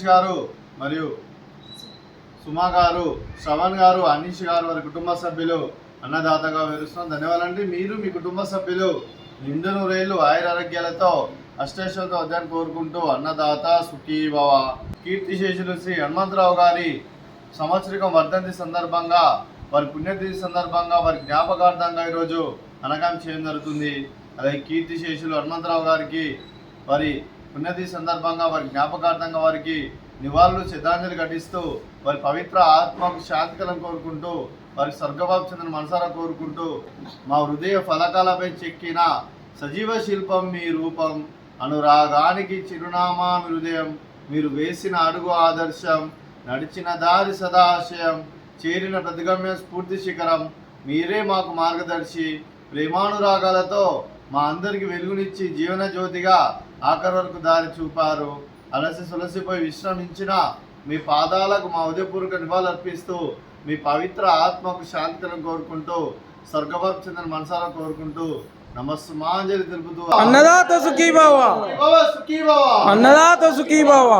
సురేష్ గారు మరియు సుమా గారు, శ్రవణ్ గారు, అనీష్ గారు వారి కుటుంబ సభ్యులు అన్నదాతగా వివరిస్తున్నాం. ధన్యవాదాలండి. మీరు మీ కుటుంబ సభ్యులు నిండు నూరేళ్లు ఆయురారోగ్యాలతో అష్టైశ్వర్యంతో వద్దని కోరుకుంటూ అన్నదాత సుఖీభవ. కీర్తిశేషులు శ్రీ హనుమంతరావు గారి సంవత్సరికం వర్ధంతి సందర్భంగా, వారి పుణ్యతిథి సందర్భంగా, వారి జ్ఞాపకార్థంగా ఈరోజు అనగాం చేయడం జరుగుతుంది. అలాగే కీర్తిశేషులు హనుమంతరావు గారికి వారి పుణ్యతిథి సందర్భంగా, వారి జ్ఞాపకార్థంగా వారికి నివాళులు శ్రద్ధాంజలి ఘటిస్తూ వారి పవిత్ర ఆత్మకు శాంతికలను కోరుకుంటూ, వారి స్వర్గవాపు చెందిన మనసారా కోరుకుంటూ, మా హృదయ ఫలకాలపై చెక్కిన సజీవ శిల్పం మీ రూపం, అనురాగానికి చిరునామా మీ హృదయం, మీరు వేసిన అడుగు ఆదర్శం, నడిచిన దారి సదాశయం, చేరిన ప్రతిగమ్య స్ఫూర్తి శిఖరం, మీరే మాకు మార్గదర్శి. ప్రేమానురాగాలతో మా అందరికి వెలుగునిచ్చి జీవన జ్యోతిగా ఆఖరి వరకు దారి చూపారు. అలసి సొలసిపోయి విశ్రమించిన మీ పాదాలకు మా ఉదయపూర్వక నివాళులు అర్పిస్తూ, మీ పవిత్ర ఆత్మకు శాంతిని కోరుకుంటూ, స్వర్గవాపు చెందిన మనసారా కోరుకుంటూ నమస్సుమాంజలి తెలుపుతూ అన్నదాత సుఖీభవ, సుఖీభవ, అన్నదాత సుఖీభవ.